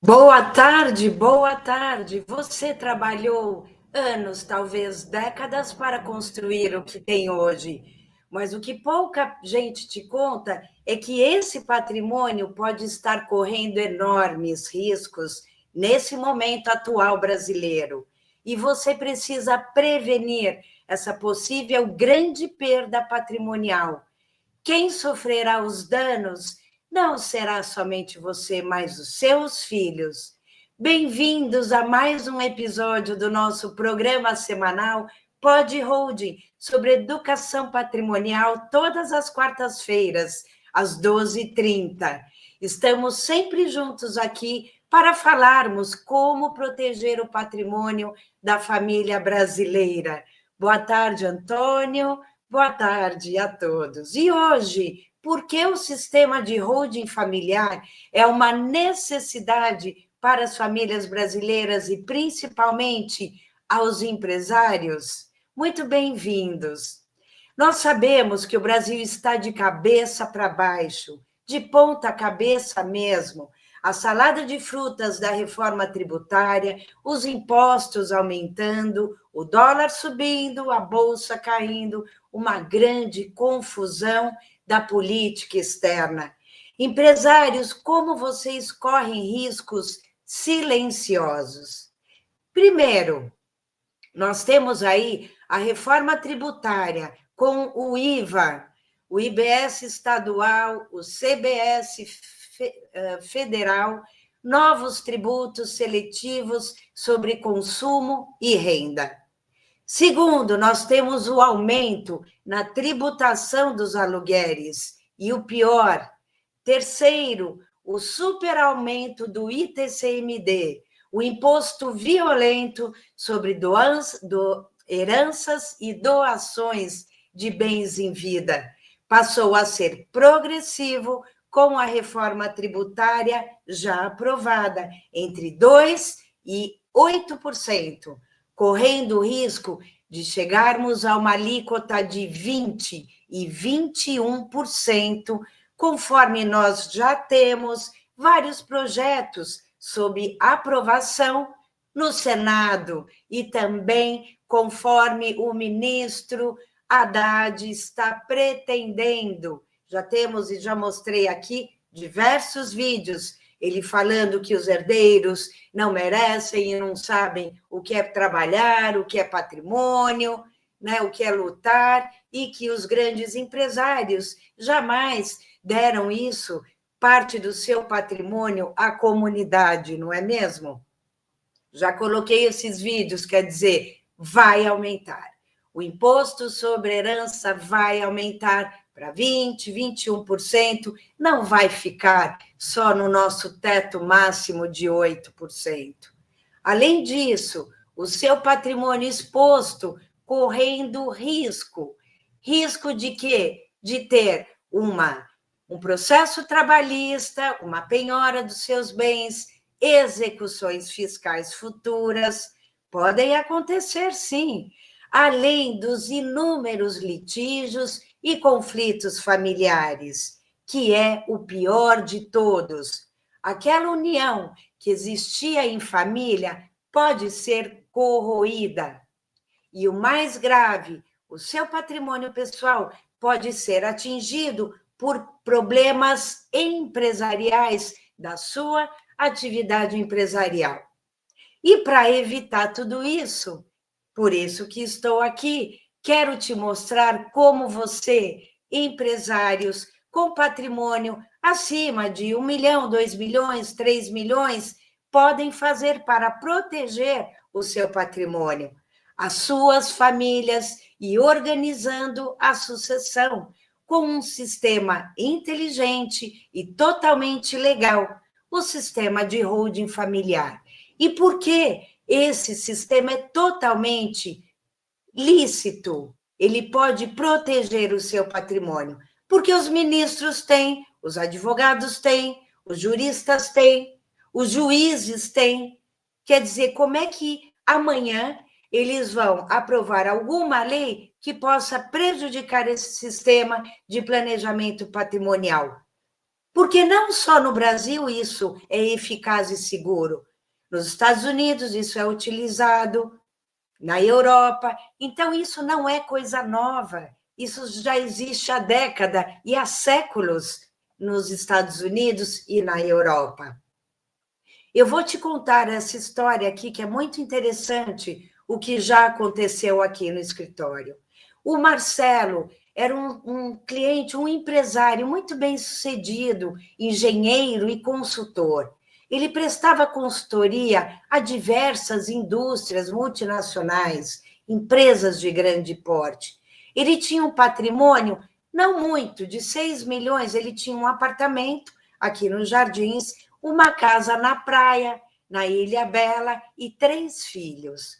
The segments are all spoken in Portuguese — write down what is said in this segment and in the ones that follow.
Boa tarde, boa tarde. Você trabalhou anos, talvez décadas, para construir o que tem hoje. Mas o que pouca gente te conta é que esse patrimônio pode estar correndo enormes riscos nesse momento atual brasileiro. E você precisa prevenir essa possível grande perda patrimonial. Quem sofrerá os danos não será somente você, mas os seus filhos. Bem-vindos a mais um episódio do nosso programa semanal Pod Holding, sobre educação patrimonial, todas as quartas-feiras, às 12h30. Estamos sempre juntos aqui para falarmos como proteger o patrimônio da família brasileira. Boa tarde, Antônio. Boa tarde a todos. E hoje, por que o sistema de holding familiar é uma necessidade para as famílias brasileiras e principalmente aos empresários? Muito bem-vindos. Nós sabemos que o Brasil está de cabeça para baixo, de ponta cabeça mesmo. A salada de frutas da reforma tributária, os impostos aumentando, o dólar subindo, a bolsa caindo, uma grande confusão da política externa. Empresários, como vocês correm riscos silenciosos? Primeiro, nós temos aí a reforma tributária com o IVA, o IBS estadual, o CBS federal, novos tributos seletivos sobre consumo e renda. Segundo, nós temos o aumento na tributação dos aluguéis. E o pior, terceiro, o superaumento do ITCMD, o imposto violento sobre heranças e doações de bens em vida. Passou a ser progressivo com a reforma tributária já aprovada, entre 2% e 8%, correndo o risco de chegarmos a uma alíquota de 20% e 21%, conforme nós já temos vários projetos sob aprovação no Senado e também conforme o ministro Haddad está pretendendo. Já temos e já mostrei aqui diversos vídeos, ele falando que os herdeiros não merecem e não sabem o que é trabalhar, o que é patrimônio, né, o que é lutar, e que os grandes empresários jamais deram isso, parte do seu patrimônio, à comunidade, não é mesmo? Já coloquei esses vídeos, quer dizer, vai aumentar. O imposto sobre herança vai aumentar para 20%, 21%, não vai ficar só no nosso teto máximo de 8%. Além disso, o seu patrimônio exposto correndo risco. Risco de quê? De ter um processo trabalhista, uma penhora dos seus bens, execuções fiscais futuras, podem acontecer, sim, além dos inúmeros litígios e conflitos familiares, que é o pior de todos. Aquela união que existia em família pode ser corroída. E o mais grave, o seu patrimônio pessoal pode ser atingido por problemas empresariais da sua atividade empresarial. E para evitar tudo isso, por isso que estou aqui, quero te mostrar como você, empresários com patrimônio acima de 1 milhão, 2 milhões, 3 milhões, podem fazer para proteger o seu patrimônio, as suas famílias e organizando a sucessão com um sistema inteligente e totalmente legal, o sistema de holding familiar. E por que esse sistema é totalmente lícito? Ele pode proteger o seu patrimônio, porque os ministros têm, os advogados têm, os juristas têm, os juízes têm. Quer dizer, como é que amanhã eles vão aprovar alguma lei que possa prejudicar esse sistema de planejamento patrimonial? Porque não só no Brasil isso é eficaz e seguro. Nos Estados Unidos isso é utilizado, na Europa. Então, isso não é coisa nova. Isso já existe há décadas e há séculos nos Estados Unidos e na Europa. Eu vou te contar essa história aqui, que é muito interessante, o que já aconteceu aqui no escritório. O Marcelo era um cliente, um empresário muito bem-sucedido, engenheiro e consultor. Ele prestava consultoria a diversas indústrias multinacionais, empresas de grande porte. Ele tinha um patrimônio, não muito, de 6 milhões, ele tinha um apartamento aqui nos Jardins, uma casa na praia, na Ilha Bela, e 3 filhos.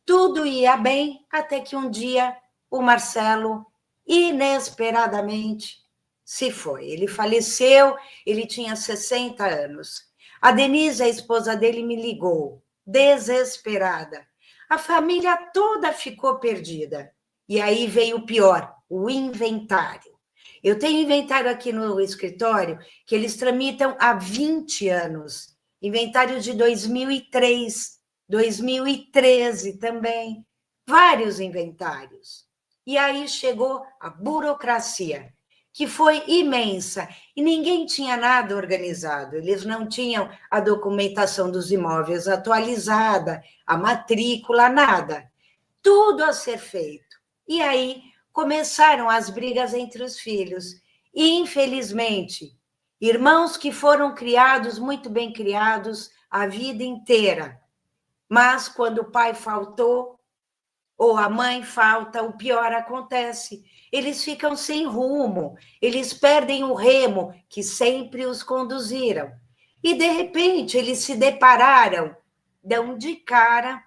Tudo ia bem, até que um dia o Marcelo, inesperadamente, se foi. Ele faleceu, ele tinha 60 anos. A Denise, a esposa dele, me ligou, desesperada. A família toda ficou perdida. E aí veio o pior, o inventário. Eu tenho inventário aqui no escritório que eles tramitam há 20 anos. Inventário de 2003, 2013 também. Vários inventários. E aí chegou a burocracia, que foi imensa, e ninguém tinha nada organizado. Eles não tinham a documentação dos imóveis atualizada, a matrícula, nada. Tudo a ser feito. E aí começaram as brigas entre os filhos. E, infelizmente, irmãos que foram criados, muito bem criados, a vida inteira. Mas, quando o pai faltou, ou a mãe falta, o pior acontece. Eles ficam sem rumo, eles perdem o remo que sempre os conduziram. E, de repente, eles se depararam, dão de cara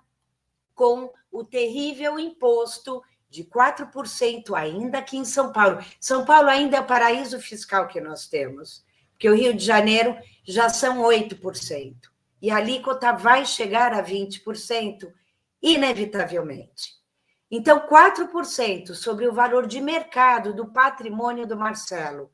com o terrível imposto de 4%, ainda aqui em São Paulo. São Paulo ainda é o paraíso fiscal que nós temos, porque o Rio de Janeiro já são 8%. E a alíquota vai chegar a 20%, inevitavelmente. Então, 4% sobre o valor de mercado do patrimônio do Marcelo,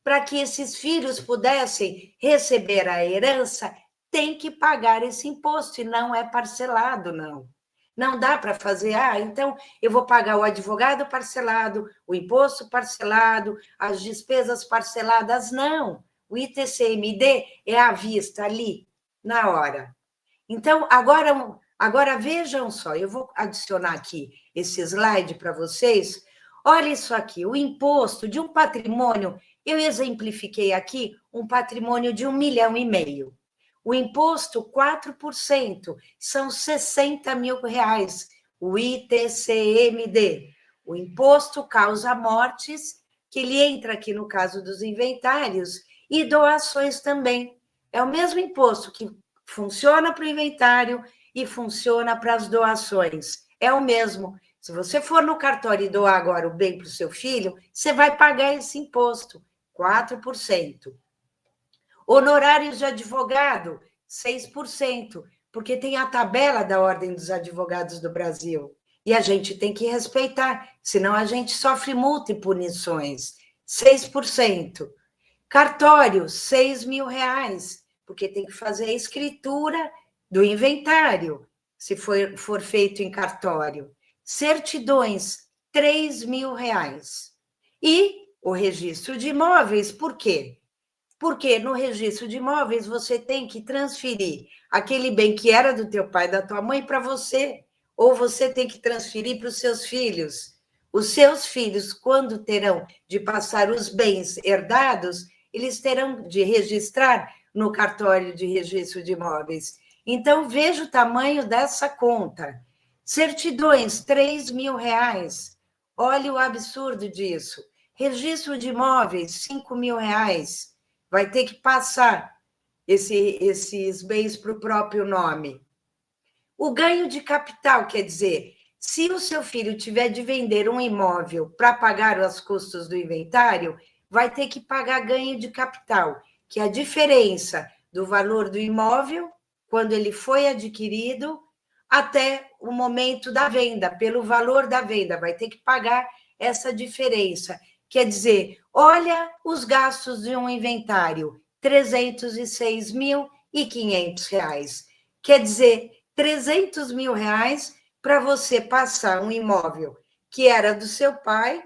para que esses filhos pudessem receber a herança, tem que pagar esse imposto, e não é parcelado, não. Não dá para fazer, então eu vou pagar o advogado parcelado, o imposto parcelado, as despesas parceladas. Não, o ITCMD é à vista, ali, na hora. Então, agora vejam só, eu vou adicionar aqui esse slide para vocês. Olha isso aqui, o imposto de um patrimônio, eu exemplifiquei aqui um patrimônio de 1,5 milhão. O imposto, 4%, são 60 mil reais, o ITCMD. O imposto causa mortes, que ele entra aqui no caso dos inventários, e doações também. É o mesmo imposto que funciona para o inventário e funciona para as doações. É o mesmo. Se você for no cartório e doar agora o bem para o seu filho, você vai pagar esse imposto, 4%. Honorários de advogado, 6%, porque tem a tabela da Ordem dos Advogados do Brasil. E a gente tem que respeitar, senão a gente sofre multa e punições. 6%. Cartório, 6 mil reais, porque tem que fazer a escritura do inventário, se for feito em cartório. Certidões, 3 mil reais. E o registro de imóveis, por quê? Porque no registro de imóveis você tem que transferir aquele bem que era do teu pai, da tua mãe, para você, ou você tem que transferir para os seus filhos. Os seus filhos, quando terão de passar os bens herdados, eles terão de registrar no cartório de registro de imóveis. Então, veja o tamanho dessa conta. Certidões, 3 mil reais. Olha o absurdo disso. Registro de imóveis, 5 mil reais. Vai ter que passar esses bens para o próprio nome. O ganho de capital, quer dizer, se o seu filho tiver de vender um imóvel para pagar os custos do inventário, vai ter que pagar ganho de capital, que é a diferença do valor do imóvel, quando ele foi adquirido, até o momento da venda, pelo valor da venda, vai ter que pagar essa diferença, Quer dizer, olha os gastos de um inventário, R$ 306.500. Quer dizer, R$ 300.000 para você passar um imóvel que era do seu pai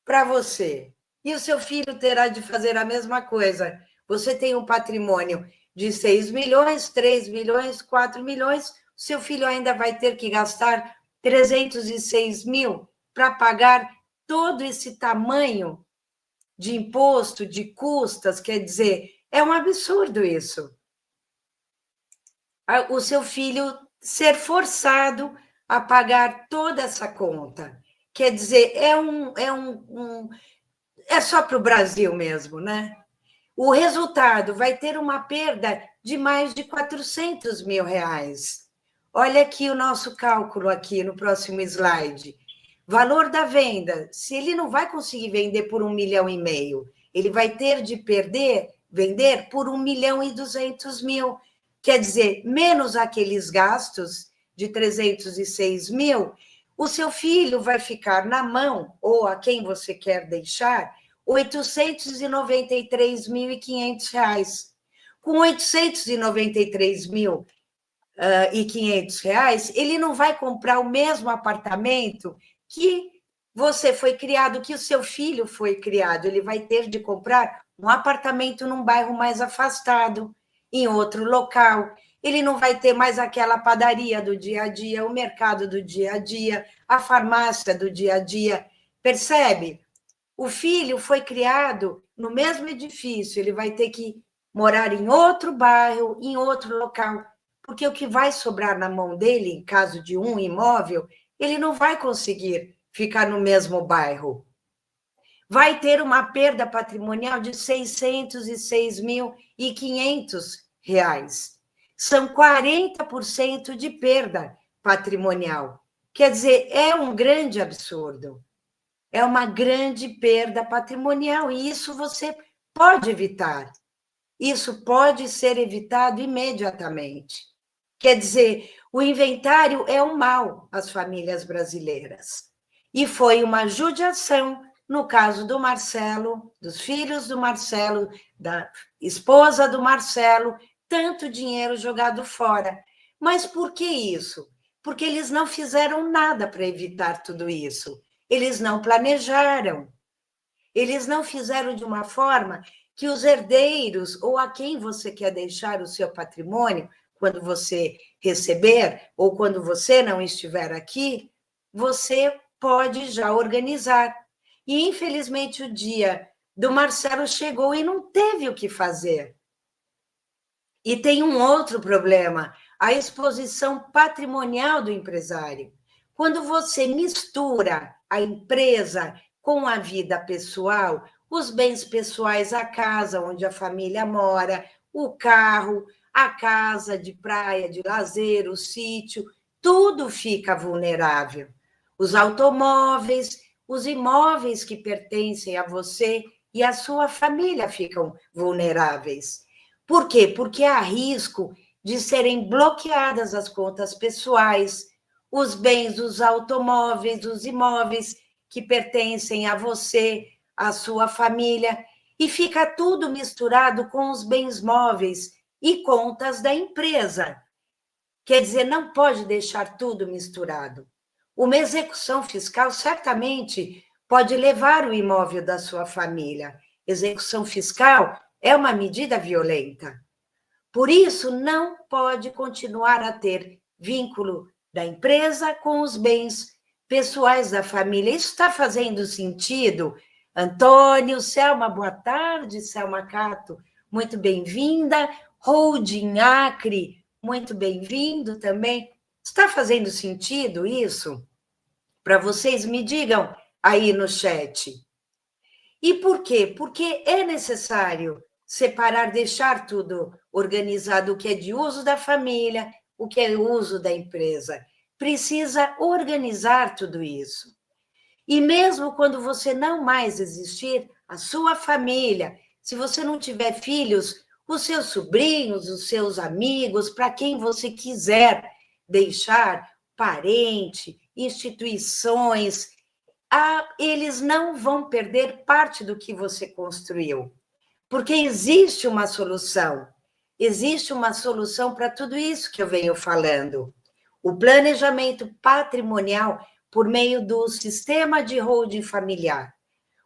para você. E o seu filho terá de fazer a mesma coisa. Você tem um patrimônio de 6 milhões, 3 milhões, 4 milhões, seu filho ainda vai ter que gastar 306 mil para pagar todo esse tamanho de imposto, de custas, quer dizer, é um absurdo isso. O seu filho ser forçado a pagar toda essa conta. Quer dizer, é só para o Brasil mesmo, né? O resultado vai ter uma perda de mais de 400 mil reais. Olha aqui o nosso cálculo aqui no próximo slide. Valor da venda, se ele não vai conseguir vender por 1,5 milhão, ele vai ter de vender por 1,2 milhão. Quer dizer, menos aqueles gastos de 306 mil, o seu filho vai ficar na mão, ou a quem você quer deixar, R$ 893.500. Com R$ 893.500, ele não vai comprar o mesmo apartamento que você foi criado, que o seu filho foi criado. Ele vai ter de comprar um apartamento num bairro mais afastado, em outro local. Ele não vai ter mais aquela padaria do dia a dia, o mercado do dia a dia, a farmácia do dia a dia. Percebe? O filho foi criado no mesmo edifício, ele vai ter que morar em outro bairro, em outro local, porque o que vai sobrar na mão dele, em caso de um imóvel, ele não vai conseguir ficar no mesmo bairro. Vai ter uma perda patrimonial de R$ 606.500. São 40% de perda patrimonial. Quer dizer, é um grande absurdo. É uma grande perda patrimonial, e isso você pode evitar. Isso pode ser evitado imediatamente. Quer dizer, o inventário é um mal às famílias brasileiras. E foi uma judiação no caso do Marcelo, dos filhos do Marcelo, da esposa do Marcelo, tanto dinheiro jogado fora. Mas por que isso? Porque eles não fizeram nada para evitar tudo isso. Eles não planejaram. Eles não fizeram de uma forma que os herdeiros, ou a quem você quer deixar o seu patrimônio, quando você receber, ou quando você não estiver aqui, você pode já organizar. E, infelizmente, o dia do Marcelo chegou e não teve o que fazer. E tem um outro problema, a exposição patrimonial do empresário. Quando você mistura a empresa com a vida pessoal, os bens pessoais, a casa onde a família mora, o carro, a casa de praia, de lazer, o sítio, tudo fica vulnerável. Os automóveis, os imóveis que pertencem a você e a sua família ficam vulneráveis. Por quê? Porque há risco de serem bloqueadas as contas pessoais, os bens, os automóveis, os imóveis que pertencem a você, a sua família, e fica tudo misturado com os bens móveis e contas da empresa. Quer dizer, não pode deixar tudo misturado. Uma execução fiscal certamente pode levar o imóvel da sua família. Execução fiscal é uma medida violenta. Por isso, não pode continuar a ter vínculo da empresa com os bens pessoais da família. Isso está fazendo sentido? Antônio, Selma, boa tarde. Selma Cato, muito bem-vinda. Holding Acre, muito bem-vindo também. Está fazendo sentido isso? Para vocês, me digam aí no chat. E por quê? Porque é necessário separar, deixar tudo organizado, o que é de uso da família, o que é uso da empresa. Precisa organizar tudo isso. E mesmo quando você não mais existir, a sua família, se você não tiver filhos, os seus sobrinhos, os seus amigos, para quem você quiser deixar, parente, instituições, eles não vão perder parte do que você construiu, porque existe uma solução. Existe uma solução para tudo isso que eu venho falando. O planejamento patrimonial por meio do sistema de holding familiar.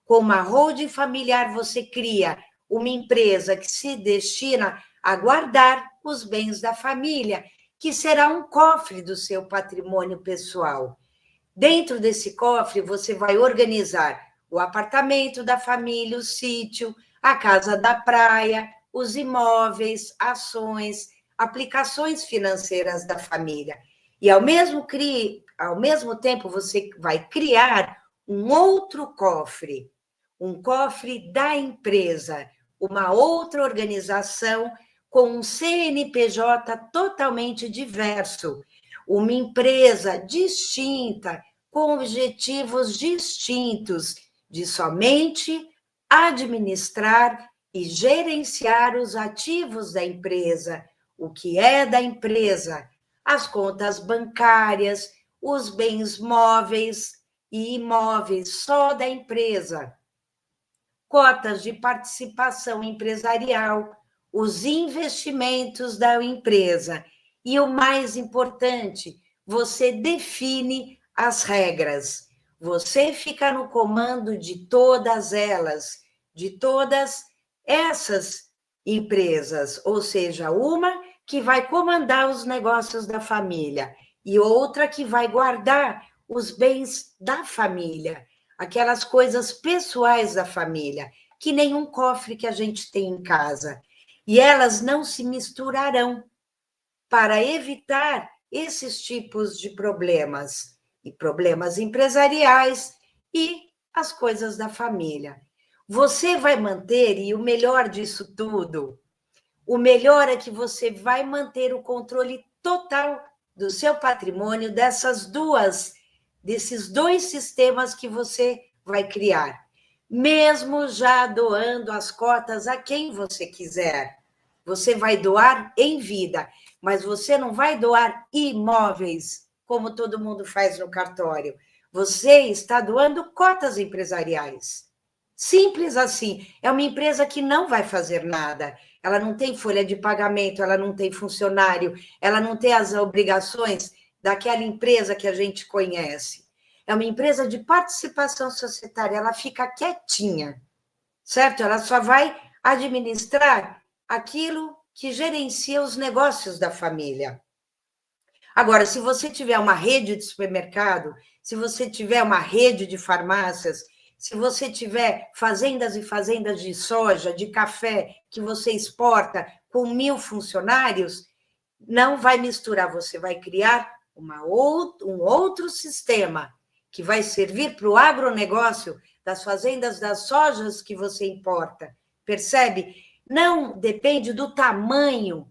Com uma holding familiar, você cria uma empresa que se destina a guardar os bens da família, que será um cofre do seu patrimônio pessoal. Dentro desse cofre, você vai organizar o apartamento da família, o sítio, a casa da praia, os imóveis, ações, aplicações financeiras da família. E, ao mesmo tempo, você vai criar um outro cofre, um cofre da empresa, uma outra organização com um CNPJ totalmente diverso, uma empresa distinta, com objetivos distintos, de somente administrar e gerenciar os ativos da empresa, o que é da empresa, as contas bancárias, os bens móveis e imóveis só da empresa, cotas de participação empresarial, os investimentos da empresa. E o mais importante, você define as regras. Você fica no comando de todas elas, de todas essas empresas, ou seja, uma que vai comandar os negócios da família e outra que vai guardar os bens da família, aquelas coisas pessoais da família, que nenhum cofre que a gente tem em casa. E elas não se misturarão para evitar esses tipos de problemas, e problemas empresariais e as coisas da família. Você vai manter, e o melhor disso tudo, o melhor é que você vai manter o controle total do seu patrimônio desses dois sistemas que você vai criar, mesmo já doando as cotas a quem você quiser. Você vai doar em vida, mas você não vai doar imóveis, como todo mundo faz no cartório. Você está doando cotas empresariais. Simples assim. É uma empresa que não vai fazer nada. Ela não tem folha de pagamento, ela não tem funcionário, ela não tem as obrigações daquela empresa que a gente conhece. É uma empresa de participação societária, ela fica quietinha, certo? Ela só vai administrar aquilo que gerencia os negócios da família. Agora, se você tiver uma rede de supermercado, se você tiver uma rede de farmácias, se você tiver fazendas e fazendas de soja, de café, que você exporta com 1.000 funcionários, não vai misturar, você vai criar um outro sistema que vai servir para o agronegócio das fazendas das sojas que você importa. Percebe? Não depende do tamanho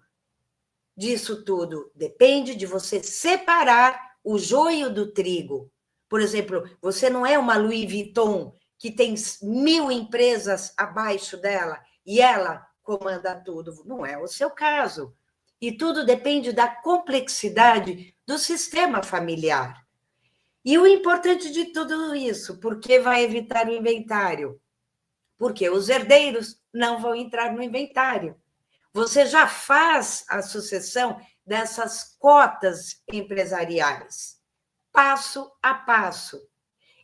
disso tudo, depende de você separar o joio do trigo. Por exemplo, você não é uma Louis Vuitton que tem 1.000 empresas abaixo dela e ela comanda tudo. Não é o seu caso. E tudo depende da complexidade do sistema familiar. E o importante de tudo isso, porque vai evitar o inventário? Porque os herdeiros não vão entrar no inventário. Você já faz a sucessão dessas cotas empresariais, passo a passo.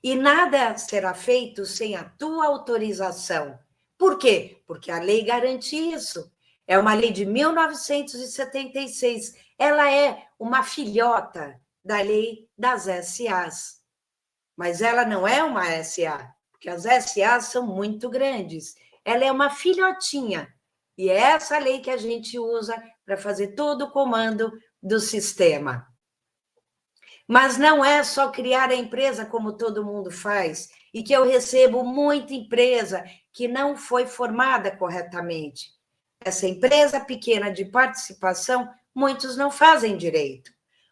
E nada será feito sem a tua autorização. Por quê? Porque a lei garante isso. É uma lei de 1976. Ela é uma filhota da lei das SAs. Mas ela não é uma SA, porque as SAs são muito grandes. Ela é uma filhotinha. E é essa lei que a gente usa para fazer todo o comando do sistema. Mas não é só criar a empresa como todo mundo faz, e que eu recebo muita empresa que não foi formada corretamente. Essa empresa pequena de participação, muitos não fazem direito.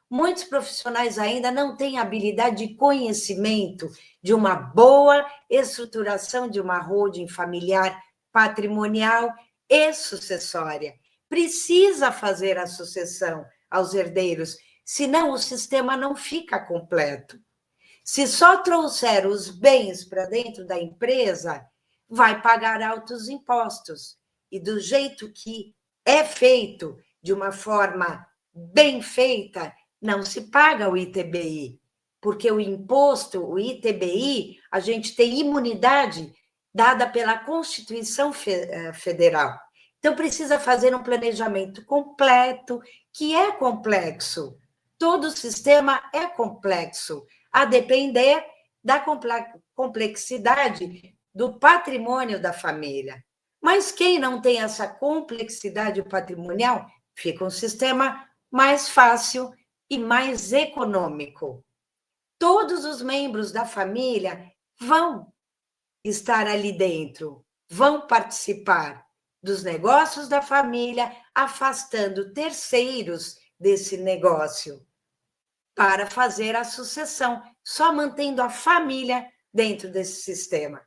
Muitos profissionais ainda não têm habilidade de conhecimento de uma boa estruturação de uma holding familiar patrimonial e sucessória. Precisa fazer a sucessão aos herdeiros, senão o sistema não fica completo. Se só trouxer os bens para dentro da empresa, vai pagar altos impostos. E do jeito que é feito, de uma forma bem feita, não se paga o ITBI, porque o imposto, o ITBI, a gente tem imunidade dada pela Constituição Federal. Então, precisa fazer um planejamento completo, que é complexo. Todo o sistema é complexo, a depender da complexidade do patrimônio da família. Mas quem não tem essa complexidade patrimonial, fica um sistema mais fácil e mais econômico. Todos os membros da família vão estar ali dentro, vão participar dos negócios da família, afastando terceiros desse negócio para fazer a sucessão, só mantendo a família dentro desse sistema.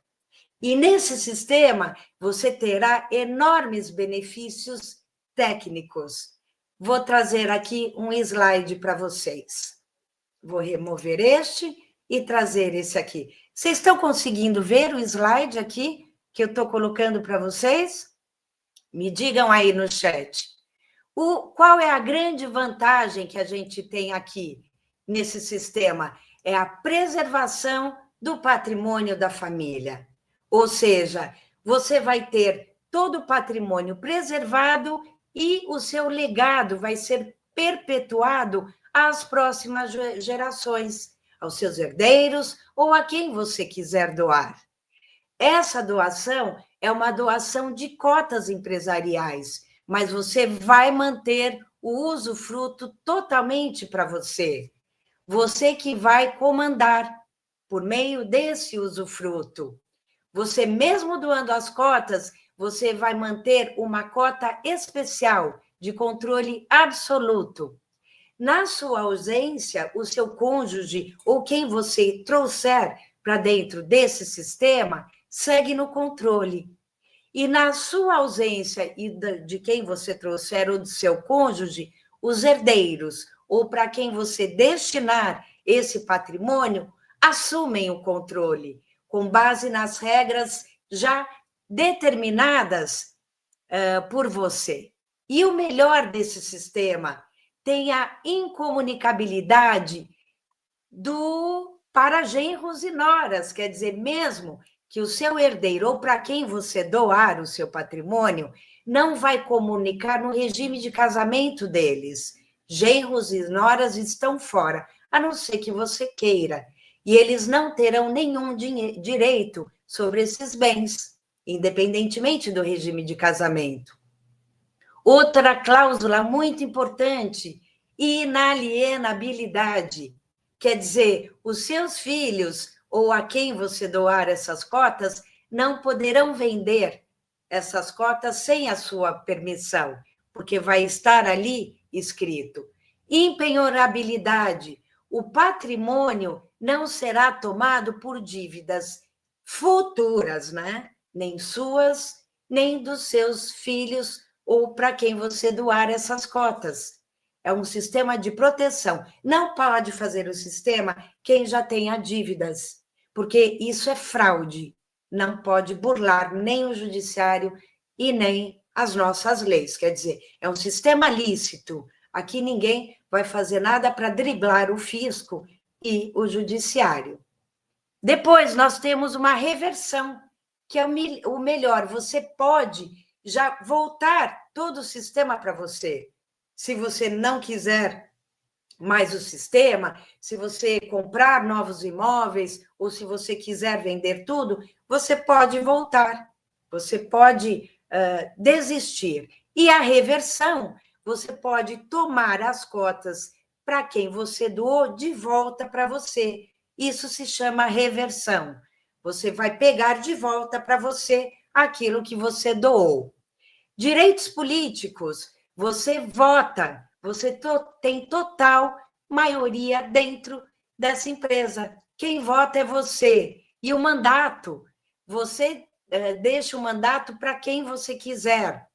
E nesse sistema, você terá enormes benefícios técnicos. Vou trazer aqui um slide para vocês. Vou remover este e trazer esse aqui. Vocês estão conseguindo ver o slide aqui que eu estou colocando para vocês? Me digam aí no chat. Qual é a grande vantagem que a gente tem aqui nesse sistema? É a preservação do patrimônio da família. Ou seja, você vai ter todo o patrimônio preservado e o seu legado vai ser perpetuado às próximas gerações, aos seus herdeiros ou a quem você quiser doar. Essa doação é uma doação de cotas empresariais, mas você vai manter o usufruto totalmente para você. Você que vai comandar por meio desse usufruto. Você mesmo doando as cotas, você vai manter uma cota especial de controle absoluto. Na sua ausência, o seu cônjuge ou quem você trouxer para dentro desse sistema segue no controle. E na sua ausência e de quem você trouxer ou do seu cônjuge, os herdeiros ou para quem você destinar esse patrimônio assumem o controle, com base nas regras já determinadas por você. E o melhor desse sistema tem a incomunicabilidade para genros e noras, quer dizer, mesmo que o seu herdeiro ou para quem você doar o seu patrimônio não vai comunicar no regime de casamento deles. Genros e noras estão fora, a não ser que você queira. E eles não terão nenhum direito sobre esses bens, independentemente do regime de casamento. Outra cláusula muito importante, inalienabilidade. Quer dizer, os seus filhos ou a quem você doar essas cotas não poderão vender essas cotas sem a sua permissão, porque vai estar ali escrito. Impenhorabilidade. O patrimônio não será tomado por dívidas futuras, né? Nem suas, nem dos seus filhos ou para quem você doar essas cotas. É um sistema de proteção. Não pode fazer o sistema quem já tenha dívidas, porque isso é fraude. Não pode burlar nem o judiciário e nem as nossas leis. Quer dizer, é um sistema lícito. Aqui ninguém vai fazer nada para driblar o fisco e o judiciário. Depois, nós temos uma reversão, que é o melhor. Você pode já voltar todo o sistema para você. Se você não quiser mais o sistema, se você comprar novos imóveis, ou se você quiser vender tudo, você pode voltar, você pode desistir. E a reversão, você pode tomar as cotas para quem você doou de volta para você. Isso se chama reversão. Você vai pegar de volta para você aquilo que você doou. Direitos políticos, você vota, você tem total maioria dentro dessa empresa. Quem vota é você. E o mandato, você deixa o mandato para quem você quiser.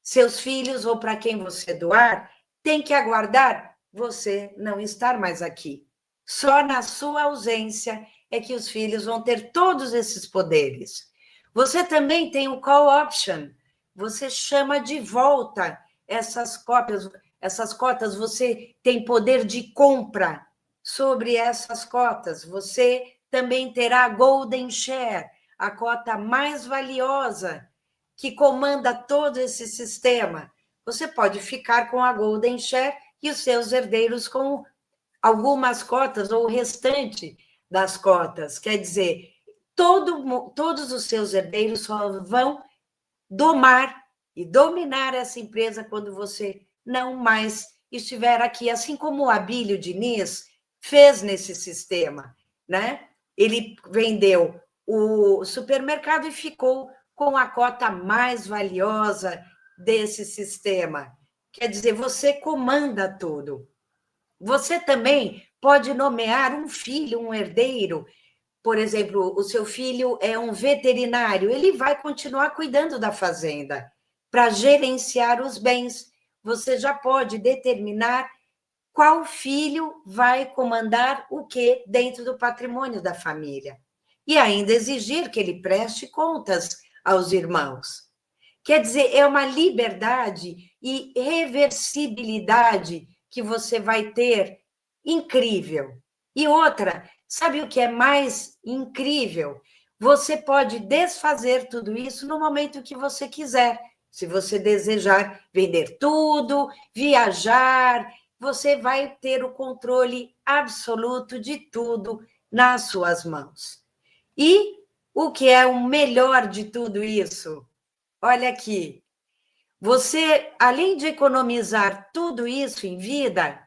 Seus filhos ou para quem você doar, tem que aguardar você não estar mais aqui. Só na sua ausência é que os filhos vão ter todos esses poderes. Você também tem o call option. Você chama de volta essas cotas, você tem poder de compra sobre essas cotas. Você também terá a golden share, a cota mais valiosa que comanda todo esse sistema. Você pode ficar com a golden share e os seus herdeiros com algumas cotas ou o restante das cotas. Quer dizer, todos os seus herdeiros só vão domar e dominar essa empresa quando você não mais estiver aqui, assim como o Abílio Diniz fez nesse sistema, né? Ele vendeu o supermercado e ficou com a cota mais valiosa desse sistema. Quer dizer, você comanda tudo. Você também pode nomear um filho, um herdeiro. Por exemplo, o seu filho é um veterinário, ele vai continuar cuidando da fazenda para gerenciar os bens. Você já pode determinar qual filho vai comandar o que dentro do patrimônio da família. E ainda exigir que ele preste contas aos irmãos. Quer dizer, é uma liberdade e reversibilidade que você vai ter incrível. E outra, sabe o que é mais incrível? Você pode desfazer tudo isso no momento que você quiser. Se você desejar vender tudo, viajar, você vai ter o controle absoluto de tudo nas suas mãos. E o que é o melhor de tudo isso? Olha aqui, você, além de economizar tudo isso em vida,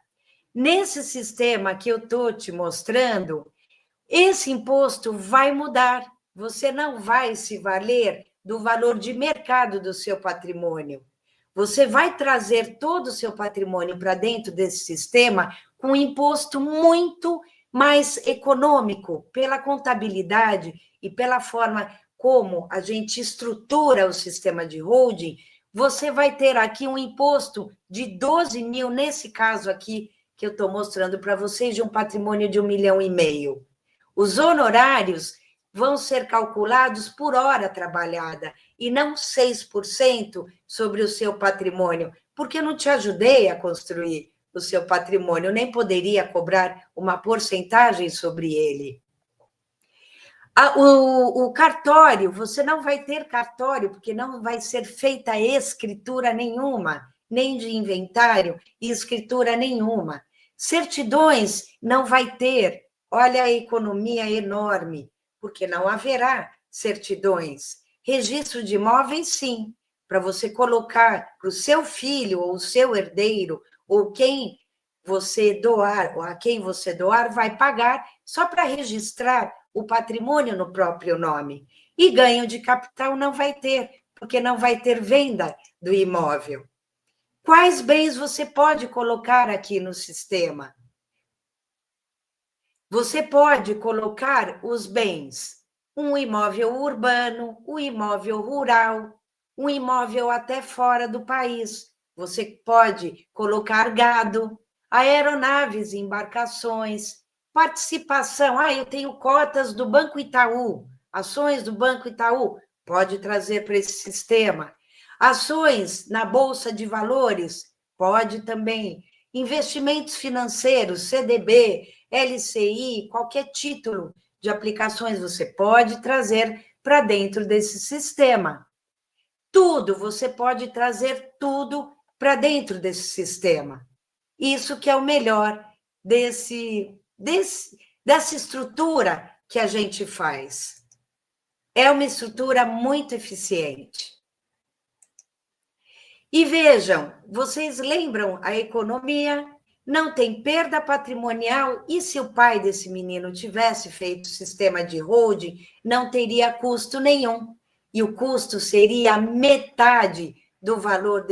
nesse sistema que eu estou te mostrando, esse imposto vai mudar. Você não vai se valer do valor de mercado do seu patrimônio. Você vai trazer todo o seu patrimônio para dentro desse sistema com um imposto muito mais econômico, pela contabilidade e pela forma como a gente estrutura o sistema de holding. Você vai ter aqui um imposto de 12 mil, nesse caso aqui, que eu estou mostrando para vocês, de um patrimônio de 1,5 milhão. Os honorários vão ser calculados por hora trabalhada e não 6% sobre o seu patrimônio, porque eu não te ajudei a construir o seu patrimônio, eu nem poderia cobrar uma porcentagem sobre ele. O cartório, você não vai ter cartório, porque não vai ser feita escritura nenhuma, nem de inventário e escritura nenhuma. Certidões não vai ter. Olha a economia enorme, porque não haverá certidões. Registro de imóveis, sim, para você colocar para o seu filho ou o seu herdeiro, ou quem você doar, ou a quem você doar, vai pagar só para registrar o patrimônio no próprio nome. E ganho de capital não vai ter, porque não vai ter venda do imóvel. Quais bens você pode colocar aqui no sistema? Você pode colocar os bens, um imóvel urbano, um imóvel rural, um imóvel até fora do país. Você pode colocar gado, aeronaves, embarcações, participação. Eu tenho cotas do Banco Itaú, ações do Banco Itaú, pode trazer para esse sistema. Ações na Bolsa de Valores, pode também. Investimentos financeiros, CDB, LCI, qualquer título de aplicações você pode trazer para dentro desse sistema. Tudo, você pode trazer tudo para dentro desse sistema. Isso que é o melhor dessa estrutura que a gente faz. É uma estrutura muito eficiente. E vejam, vocês lembram a economia? Não tem perda patrimonial, e se o pai desse menino tivesse feito o sistema de holding, não teria custo nenhum. E o custo seria metade do valor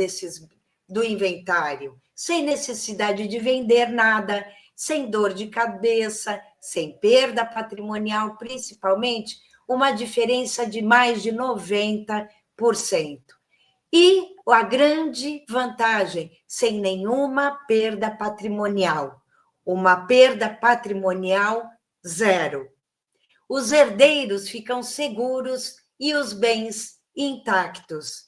do inventário, sem necessidade de vender nada, sem dor de cabeça, sem perda patrimonial, principalmente uma diferença de mais de 90%. E a grande vantagem, sem nenhuma perda patrimonial. uma perda patrimonial zero. Os herdeiros ficam seguros e os bens intactos.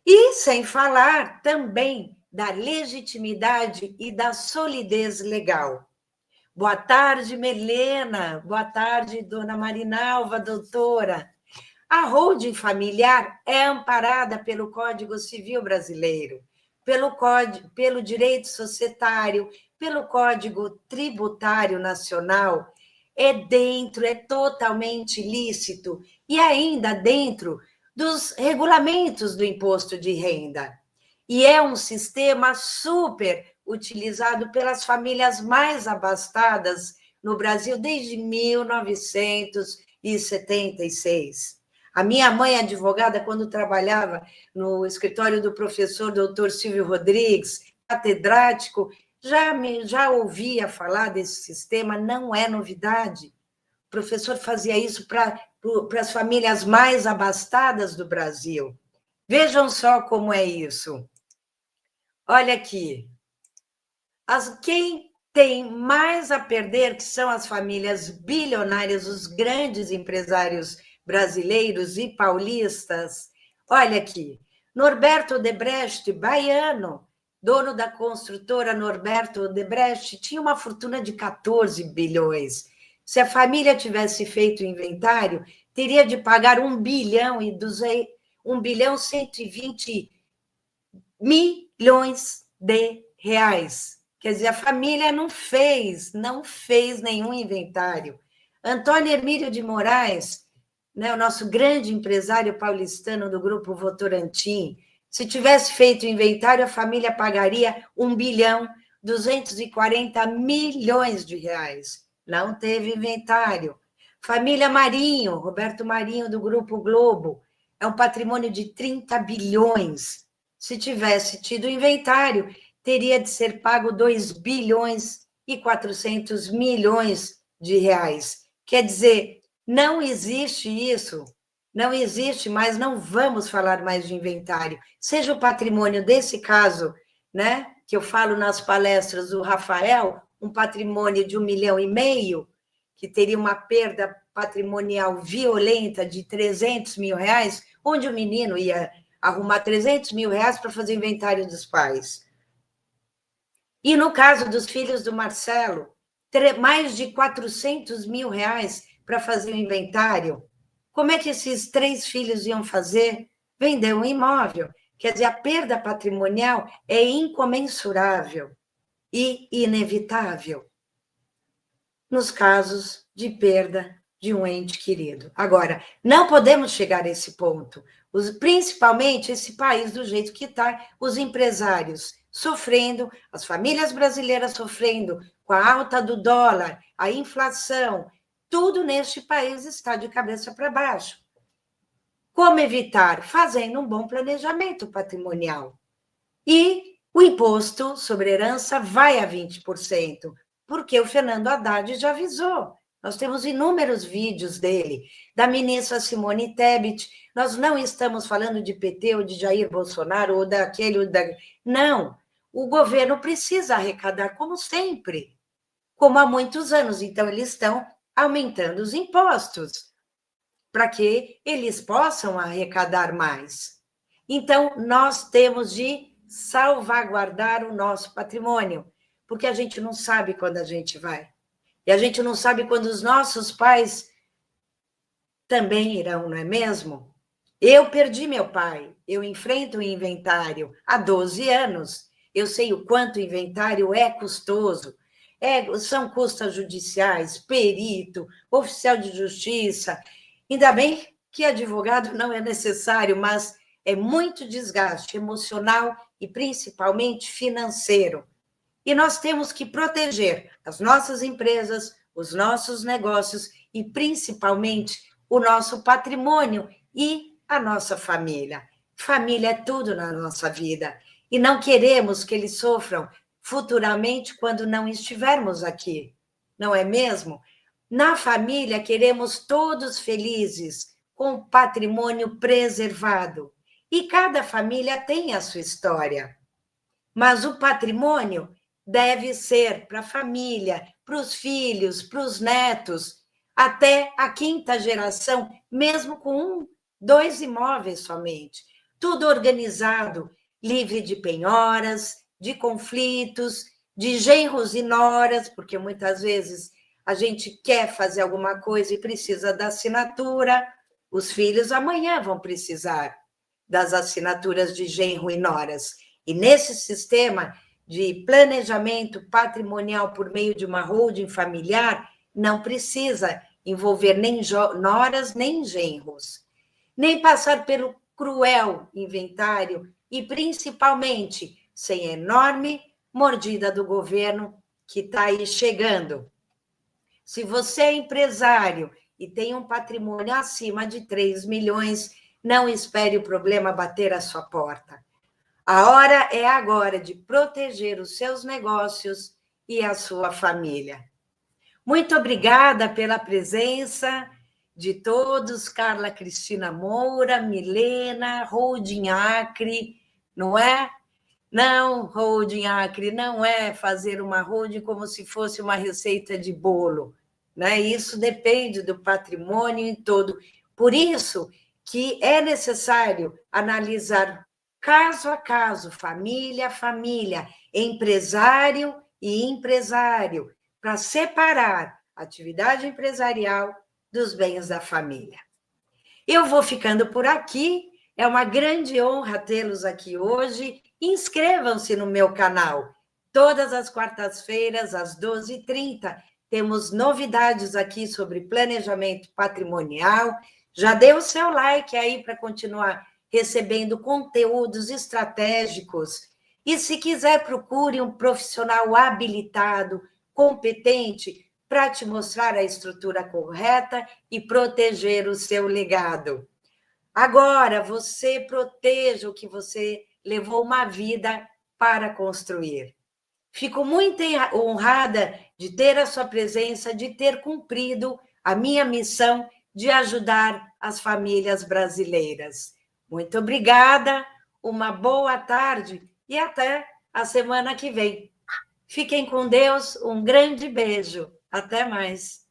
E sem falar também da legitimidade e da solidez legal. Boa tarde, Melena. Boa tarde, dona Marinalva, doutora. A holding familiar é amparada pelo Código Civil Brasileiro, pelo direito societário, pelo Código Tributário Nacional. É totalmente lícito e ainda dentro dos regulamentos do imposto de renda. E é um sistema super utilizado pelas famílias mais abastadas no Brasil desde 1976. A minha mãe, advogada, quando trabalhava no escritório do professor doutor Silvio Rodrigues, catedrático, já ouvia falar desse sistema, não é novidade. O professor fazia isso para as famílias mais abastadas do Brasil. Vejam só como é isso. Olha aqui. Quem tem mais a perder, que são as famílias bilionárias, os grandes empresários brasileiros e paulistas. Olha aqui. Norberto Odebrecht, baiano, dono da construtora Norberto Odebrecht, tinha uma fortuna de 14 bilhões. Se a família tivesse feito o inventário, teria de pagar 1 bilhão e 1.120 milhões de reais. Quer dizer, a família não fez nenhum inventário. Antônio Hermílio de Moraes, né, o nosso grande empresário paulistano do Grupo Votorantim, se tivesse feito o inventário, a família pagaria 1 bilhão 240 milhões de reais. Não teve inventário. Família Marinho, Roberto Marinho, do Grupo Globo, é um patrimônio de 30 bilhões. Se tivesse tido inventário, teria de ser pago 2 bilhões e 400 milhões de reais. Quer dizer, não existe isso, não existe, mas não vamos falar mais de inventário. Seja o patrimônio desse caso, né, que eu falo nas palestras do Rafael, um patrimônio de 1,5 milhão, que teria uma perda patrimonial violenta de 300 mil reais, onde o menino ia arrumar 300 mil reais para fazer o inventário dos pais. E no caso dos filhos do Marcelo, mais de 400 mil reais para fazer o inventário. Como é que esses 3 filhos iam fazer? Vender um imóvel. Quer dizer, a perda patrimonial é incomensurável e inevitável nos casos de perda de um ente querido. Agora, não podemos chegar a esse ponto, principalmente esse país do jeito que está, os empresários sofrendo, as famílias brasileiras sofrendo com a alta do dólar, a inflação, tudo neste país está de cabeça para baixo. Como evitar? Fazendo um bom planejamento patrimonial. E o imposto sobre herança vai a 20%, porque o Fernando Haddad já avisou. Nós temos inúmeros vídeos dele, da ministra Simone Tebet. Nós não estamos falando de PT ou de Jair Bolsonaro ou daquele ou da... Não, o governo precisa arrecadar como sempre, como há muitos anos. Então, eles estão aumentando os impostos para que eles possam arrecadar mais. Então, nós temos de salvaguardar o nosso patrimônio, porque a gente não sabe quando a gente vai. E a gente não sabe quando os nossos pais também irão, não é mesmo? Eu perdi meu pai, eu enfrento o inventário há 12 anos. Eu sei o quanto o inventário é custoso. São custas judiciais, perito, oficial de justiça. Ainda bem que advogado não é necessário, mas é muito desgaste emocional e principalmente financeiro. E nós temos que proteger as nossas empresas, os nossos negócios e principalmente o nosso patrimônio e a nossa família. Família é tudo na nossa vida e não queremos que eles sofram futuramente quando não estivermos aqui, não é mesmo? Na família, queremos todos felizes, com o patrimônio preservado. E cada família tem a sua história. Mas o patrimônio deve ser para a família, para os filhos, para os netos, até a quinta geração, mesmo com 1, 2 imóveis somente. Tudo organizado, livre de penhoras, de conflitos, de genros e noras, porque muitas vezes a gente quer fazer alguma coisa e precisa da assinatura. Os filhos amanhã vão precisar das assinaturas de genro e noras. E nesse sistema de planejamento patrimonial por meio de uma holding familiar, não precisa envolver nem noras nem genros, nem passar pelo cruel inventário e, principalmente, sem enorme mordida do governo que está aí chegando. Se você é empresário e tem um patrimônio acima de 3 milhões, não espere o problema bater à sua porta. A hora é agora de proteger os seus negócios e a sua família. Muito obrigada pela presença de todos, Carla Cristina Moura, Milena, Holding Acre, não é? Não, Holding Acre não é fazer uma holding como se fosse uma receita de bolo, né? Isso depende do patrimônio em todo. Por isso que é necessário analisar caso a caso, família a família, empresário e empresário, para separar a atividade empresarial dos bens da família. Eu vou ficando por aqui, é uma grande honra tê-los aqui hoje. Inscrevam-se no meu canal. Todas as quartas-feiras, às 12h30, temos novidades aqui sobre planejamento patrimonial. Já dê o seu like aí para continuar recebendo conteúdos estratégicos. E, se quiser, procure um profissional habilitado, competente, para te mostrar a estrutura correta e proteger o seu legado. Agora, você proteja o que você levou uma vida para construir. Fico muito honrada de ter a sua presença, de ter cumprido a minha missão de ajudar as famílias brasileiras. Muito obrigada, uma boa tarde e até a semana que vem. Fiquem com Deus, um grande beijo. Até mais.